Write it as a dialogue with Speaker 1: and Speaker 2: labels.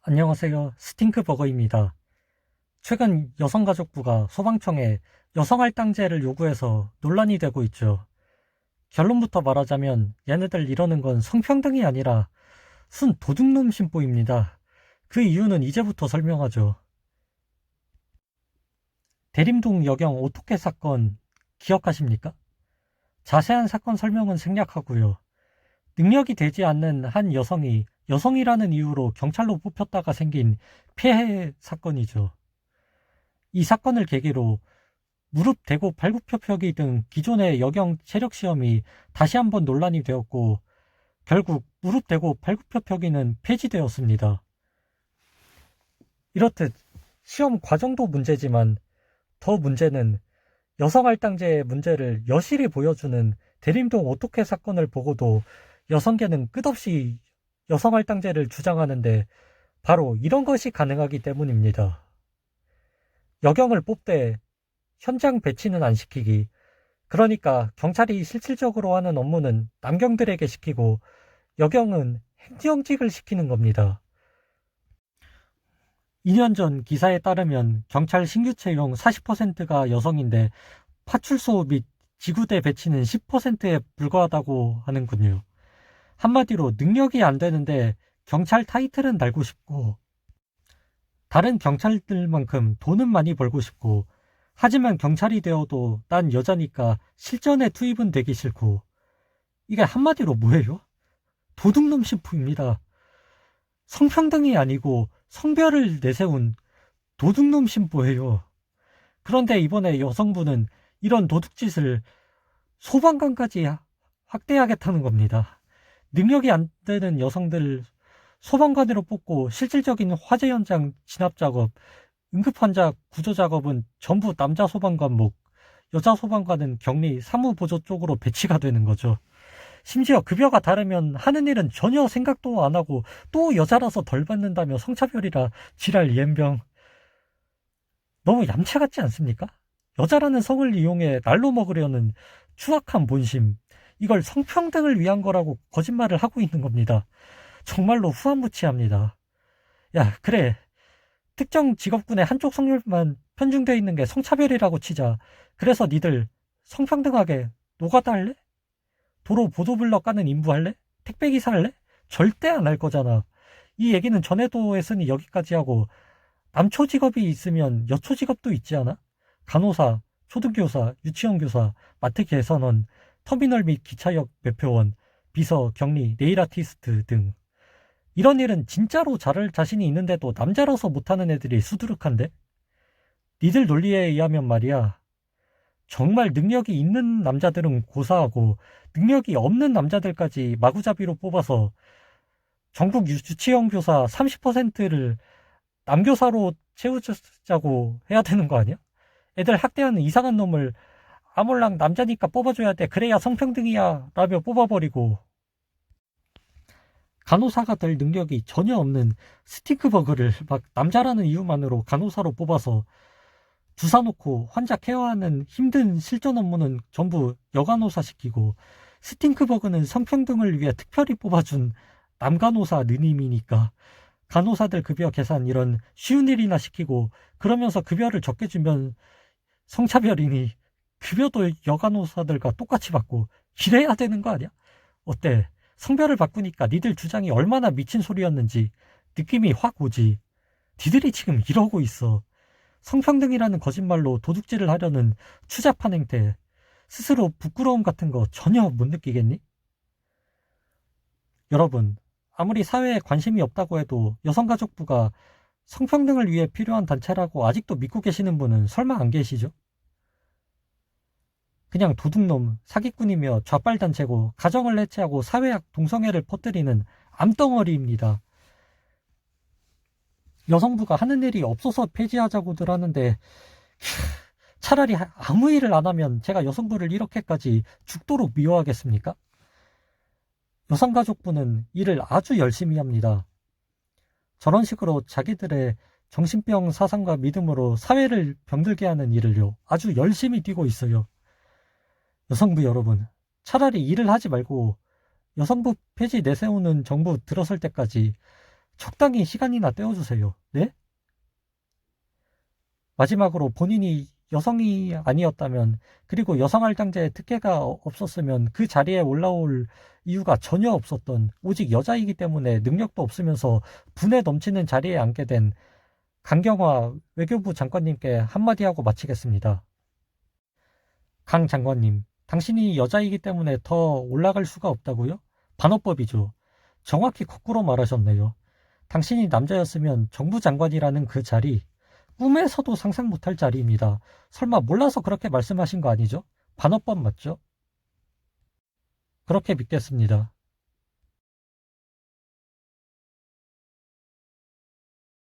Speaker 1: 안녕하세요. 스팅크버거입니다. 최근 여성가족부가 소방청에 여성할당제를 요구해서 논란이 되고 있죠. 결론부터 말하자면 얘네들 이러는 건 성평등이 아니라 순 도둑놈 심보입니다. 그 이유는 이제부터 설명하죠. 대림동 여경 오토캐 사건 기억하십니까? 자세한 사건 설명은 생략하고요. 능력이 되지 않는 한 여성이 여성이라는 이유로 경찰로 뽑혔다가 생긴 폐해 사건이죠. 이 사건을 계기로 무릎 대고 발굽혀펴기 등 기존의 여경 체력 시험이 다시 한번 논란이 되었고 결국 무릎 대고 발굽혀펴기는 폐지되었습니다. 이렇듯 시험 과정도 문제지만 더 문제는 여성할당제의 문제를 여실히 보여주는 대림동 오토캐 사건을 보고도 여성계는 끝없이 여성할당제를 주장하는데 바로 이런 것이 가능하기 때문입니다. 여경을 뽑되 현장 배치는 안 시키기. 그러니까 경찰이 실질적으로 하는 업무는 남경들에게 시키고 여경은 행정직을 시키는 겁니다. 2년 전 기사에 따르면 경찰 신규 채용 40%가 여성인데 파출소 및 지구대 배치는 10%에 불과하다고 하는군요. 한마디로 능력이 안 되는데 경찰 타이틀은 달고 싶고 다른 경찰들만큼 돈은 많이 벌고 싶고 하지만 경찰이 되어도 난 여자니까 실전에 투입은 되기 싫고 이게 한마디로 뭐예요? 도둑놈 심보입니다. 성평등이 아니고 성별을 내세운 도둑놈 심보예요. 그런데 이번에 여성부는 이런 도둑짓을 소방관까지 확대하겠다는 겁니다. 능력이 안 되는 여성들 소방관으로 뽑고 실질적인 화재 현장 진압 작업, 응급환자 구조 작업은 전부 남자 소방관 목, 여자 소방관은 격리 사무보조 쪽으로 배치가 되는 거죠. 심지어 급여가 다르면 하는 일은 전혀 생각도 안 하고 또 여자라서 덜 받는다며 성차별이라 지랄 이엠병. 너무 얌체 같지 않습니까? 여자라는 성을 이용해 날로 먹으려는 추악한 본심. 이걸 성평등을 위한 거라고 거짓말을 하고 있는 겁니다. 정말로 후한무치합니다. 야, 그래. 특정 직업군의 한쪽 성별만 편중되어 있는 게 성차별이라고 치자. 그래서 니들 성평등하게 노가다 할래? 도로 보도블럭 까는 인부 할래? 택배기사 할래? 절대 안 할 거잖아. 이 얘기는 전에도 했으니 여기까지 하고 남초 직업이 있으면 여초 직업도 있지 않아? 간호사, 초등교사, 유치원교사, 마트 개선원, 터미널 및 기차역 매표원, 비서, 격리, 네일 아티스트 등 이런 일은 진짜로 잘할 자신이 있는데도 남자라서 못하는 애들이 수두룩한데? 니들 논리에 의하면 말이야. 정말 능력이 있는 남자들은 고사하고 능력이 없는 남자들까지 마구잡이로 뽑아서 전국 유치원 교사 30%를 남교사로 채우자고 해야 되는 거 아니야? 애들 학대하는 이상한 놈을 아몰랑 남자니까 뽑아줘야 돼. 그래야 성평등이야. 라며 뽑아버리고 간호사가 될 능력이 전혀 없는 스팅크버그를 막 남자라는 이유만으로 간호사로 뽑아서 주사 놓고 환자 케어하는 힘든 실전 업무는 전부 여간호사 시키고 스팅크버그는 성평등을 위해 특별히 뽑아준 남간호사 느님이니까 간호사들 급여 계산 이런 쉬운 일이나 시키고 그러면서 급여를 적게 주면 성차별이니 급여도 여간호사들과 똑같이 받고 이래야 되는 거 아니야? 어때? 성별을 바꾸니까 니들 주장이 얼마나 미친 소리였는지 느낌이 확 오지. 니들이 지금 이러고 있어. 성평등이라는 거짓말로 도둑질을 하려는 추잡한 행태. 스스로 부끄러움 같은 거 전혀 못 느끼겠니? 여러분, 아무리 사회에 관심이 없다고 해도 여성가족부가 성평등을 위해 필요한 단체라고 아직도 믿고 계시는 분은 설마 안 계시죠? 그냥 도둑놈, 사기꾼이며 좌빨단체고 가정을 해체하고 사회학 동성애를 퍼뜨리는 암덩어리입니다. 여성부가 하는 일이 없어서 폐지하자고들 하는데 차라리 아무 일을 안 하면 제가 여성부를 이렇게까지 죽도록 미워하겠습니까? 여성가족부는 일을 아주 열심히 합니다. 저런 식으로 자기들의 정신병 사상과 믿음으로 사회를 병들게 하는 일을요 아주 열심히 뛰고 있어요. 여성부 여러분, 차라리 일을 하지 말고 여성부 폐지 내세우는 정부 들어설 때까지 적당히 시간이나 떼어주세요. 네? 마지막으로 본인이 여성이 아니었다면, 그리고 여성할당제의 특혜가 없었으면 그 자리에 올라올 이유가 전혀 없었던, 오직 여자이기 때문에 능력도 없으면서 분에 넘치는 자리에 앉게 된 강경화 외교부 장관님께 한마디 하고 마치겠습니다. 강 장관님, 당신이 여자이기 때문에 더 올라갈 수가 없다고요? 반어법이죠. 정확히 거꾸로 말하셨네요. 당신이 남자였으면 정부 장관이라는 그 자리, 꿈에서도 상상 못할 자리입니다. 설마 몰라서 그렇게 말씀하신 거 아니죠? 반어법 맞죠? 그렇게 믿겠습니다.